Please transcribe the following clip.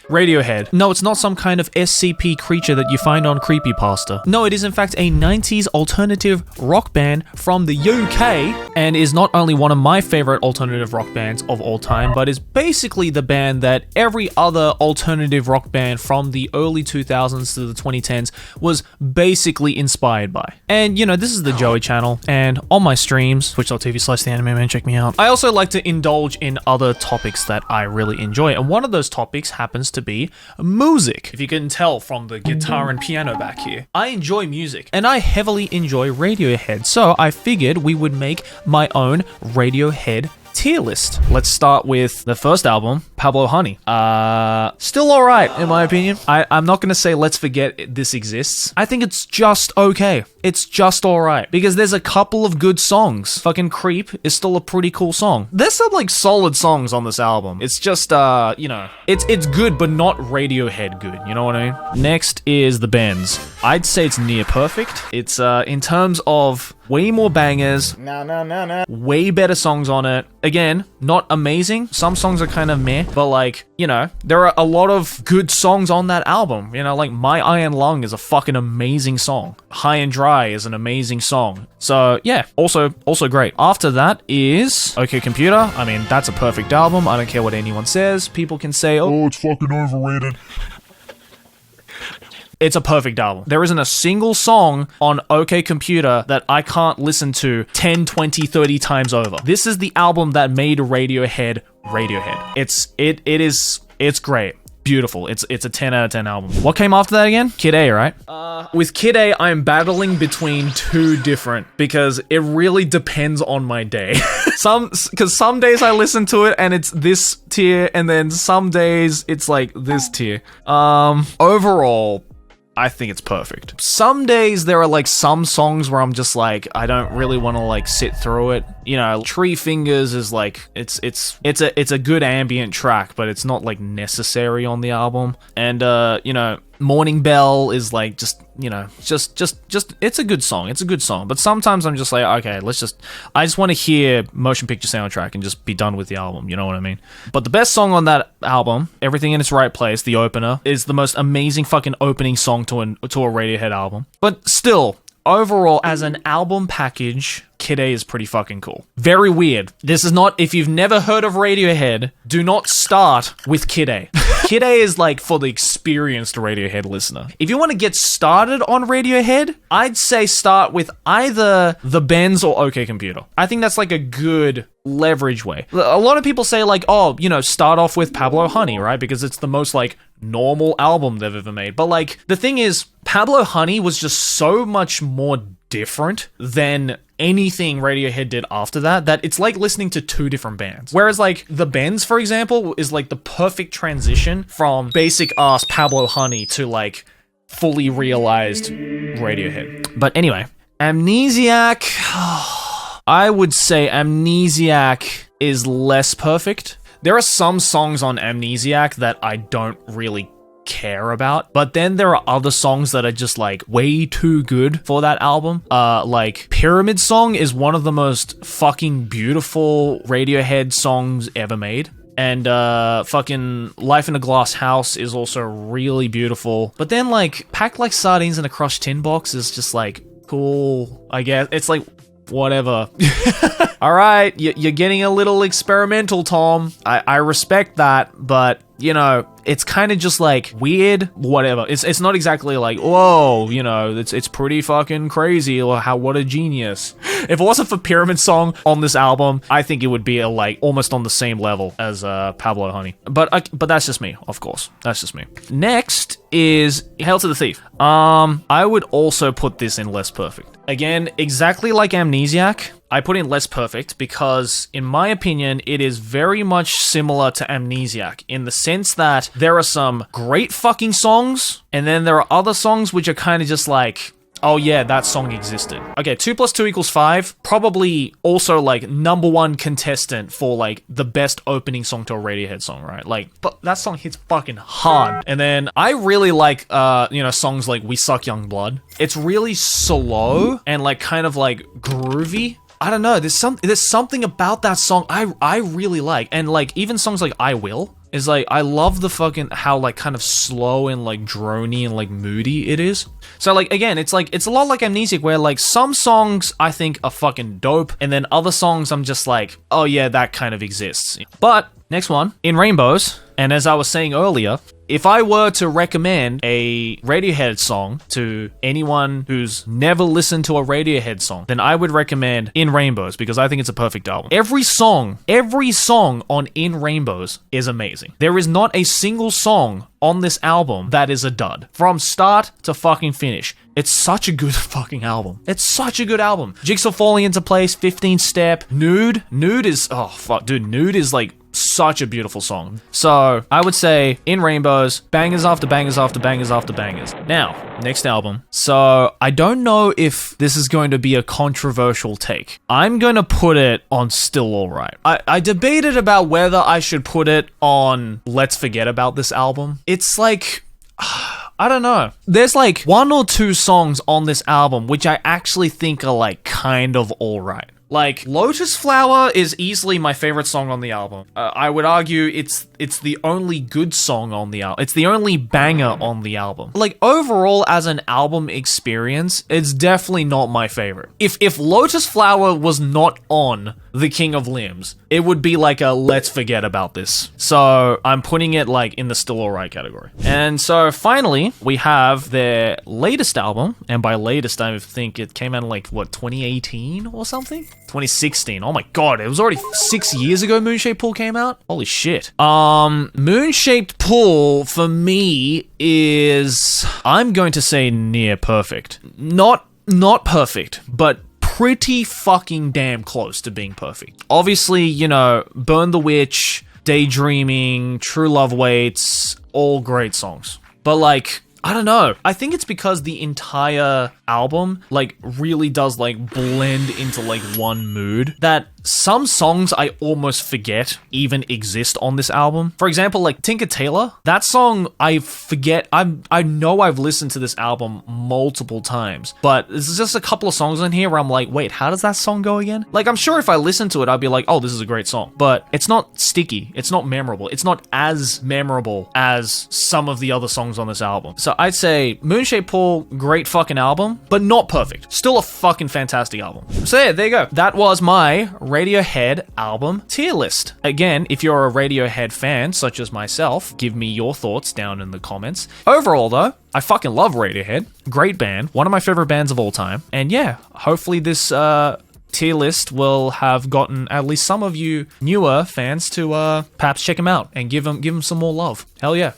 Radiohead. No, it's not some kind of SCP creature that you find on Creepypasta. No, it is in fact a 90s alternative rock band from the UK, and is not only one of my favorite alternative rock bands of all time, but is basically the band that every other alternative rock band from the early 2000s to the 2010s was basically inspired by. And you know, this is the Joey channel, and on my streams, twitch.tv/theanimeman, check me out. I also like to indulge in other topics that I really enjoy, and one of those topics happens to be music. If you can tell from the guitar and piano back here, I enjoy music, and I heavily enjoy Radiohead, so I figured we would make my own Radiohead tier list. Let's start with the first album, Pablo Honey. Still alright, in my opinion. I'm not gonna say let's forget this exists. I think it's just okay. It's just alright. Because there's a couple of good songs. Fucking Creep is still a pretty cool song. There's some like solid songs on this album. It's just, you know, it's good, but not Radiohead good. You know what I mean? Next is The Bends. I'd say it's near perfect. It's, in terms of way more bangers. No. Way better songs on it. Again, not amazing. Some songs are kind of meh, but like, you know, there are a lot of good songs on that album. You know, like My Iron Lung is a fucking amazing song. High and Dry is an amazing song. So yeah, also great. After that is OK Computer. I mean, that's a perfect album. I don't care what anyone says. People can say, oh, it's fucking overrated. It's a perfect album. There isn't a single song on OK Computer that I can't listen to 10, 20, 30 times over. This is the album that made Radiohead. It's great. Beautiful. It's a 10 out of 10 album. What came after that again? Kid A, right? With Kid A, I'm battling between two different, because it really depends on my day. Because some days I listen to it and it's this tier, and then some days it's like this tier. Overall, I think it's perfect. Some days there are like some songs where I'm just like, I don't really want to like sit through it. You know, Tree Fingers is like, it's a good ambient track, but it's not like necessary on the album. And you know, Morning Bell is like just, you know, just it's a good song. It's a good song. But sometimes I'm just like, okay, I just want to hear Motion Picture Soundtrack and just be done with the album, you know what I mean? But the best song on that album, Everything in Its Right Place, the opener, is the most amazing fucking opening song to a Radiohead album. But still, overall, as an album package, Kid A is pretty fucking cool. Very weird. This is not, if you've never heard of Radiohead, do not start with Kid A. Kid A is like for the experienced Radiohead listener. If you want to get started on Radiohead, I'd say start with either The Bends or OK Computer. I think that's like a good leverage way. A lot of people say like, oh, you know, start off with Pablo Honey, right? Because it's the most like normal album they've ever made. But like, the thing is, Pablo Honey was just so much more different than anything Radiohead did after that it's like listening to two different bands. Whereas like The Bends, for example, is like the perfect transition from basic ass Pablo Honey to like fully realized Radiohead. But anyway, Amnesiac, I would say Amnesiac is less perfect. There are some songs on Amnesiac that I don't really care about, but then there are other songs that are just like way too good for that album. Like Pyramid Song is one of the most fucking beautiful Radiohead songs ever made. And fucking Life in a Glass House is also really beautiful. But then like Packed Like Sardines in a Crushed Tin Box is just like cool, I guess. It's like whatever. All right, you're getting a little experimental, Tom. I respect that, but you know, it's kind of just like weird, whatever. It's not exactly like, whoa, you know, it's pretty fucking crazy, or what a genius. If it wasn't for Pyramid Song on this album, I think it would be like almost on the same level as Pablo Honey. But that's just me, of course. That's just me. Next is Hail to the Thief. I would also put this in less perfect. Again, exactly like Amnesiac, I put in less perfect because, in my opinion, it is very much similar to Amnesiac in the sense that there are some great fucking songs, and then there are other songs which are kind of just like, oh yeah, that song existed. Okay, 2 + 2 = 5, probably also like #1 contestant for like the best opening song to a Radiohead song, right? Like, but that song hits fucking hard. And then I really like, you know, songs like We Suck Young Blood. It's really slow and like kind of like groovy. I don't know, there's something about that song I really like. And like even songs like I Will, is like, I love the fucking, how like kind of slow and like drony and like moody it is. So like, again, it's like, it's a lot like Amnesiac, where like some songs I think are fucking dope, and then other songs I'm just like, oh yeah, that kind of exists. But next one, In Rainbows, and as I was saying earlier, if I were to recommend a Radiohead song to anyone who's never listened to a Radiohead song, then I would recommend In Rainbows, because I think it's a perfect album. Every song on In Rainbows is amazing. There is not a single song on this album that is a dud. From start to fucking finish. It's such a good fucking album. It's such a good album. Jigsaw Falling Into Place, 15 Step, Nude is, oh fuck, dude, Nude is like such a beautiful song. So I would say In Rainbows, bangers after bangers after bangers after bangers. Now, next album. So I don't know if this is going to be a controversial take. I'm going to put it on Still Alright. I debated about whether I should put it on Let's Forget About This album. It's like, I don't know. There's like one or two songs on this album which I actually think are like kind of alright. Like, Lotus Flower is easily my favorite song on the album. I would argue it's the only good song on the album. It's the only banger on the album. Like, overall, as an album experience, it's definitely not my favorite. If Lotus Flower was not on The King of Limbs, it would be like a let's forget about this. So, I'm putting it like in the Still Alright category. And so, finally, we have their latest album. And by latest, I think it came out in like, what, 2018 or something? 2016. Oh my god, it was already 6 years ago Moonshaped Pool came out? Holy shit. Moonshaped Pool, for me, is, I'm going to say near perfect. Not perfect, but pretty fucking damn close to being perfect. Obviously, you know, Burn the Witch, Daydreaming, True Love Waits, all great songs. But like, I don't know. I think it's because the entire album, like, really does, like, blend into, like, one mood that some songs I almost forget even exist on this album. For example, like, Tinker Tailor, that song I forget. I know I've listened to this album multiple times, but there's just a couple of songs in here where I'm like, wait, how does that song go again? Like, I'm sure if I listen to it, I'd be like, oh, this is a great song, but it's not sticky. It's not memorable. It's not as memorable as some of the other songs on this album. So I'd say Moonshaped Pool, great fucking album, but not perfect. Still a fucking fantastic album. So yeah, there you go. That was my Radiohead album tier list. Again, if you're a Radiohead fan, such as myself, give me your thoughts down in the comments. Overall though, I fucking love Radiohead. Great band. One of my favorite bands of all time. And yeah, hopefully this tier list will have gotten at least some of you newer fans to perhaps check them out and give them some more love. Hell yeah.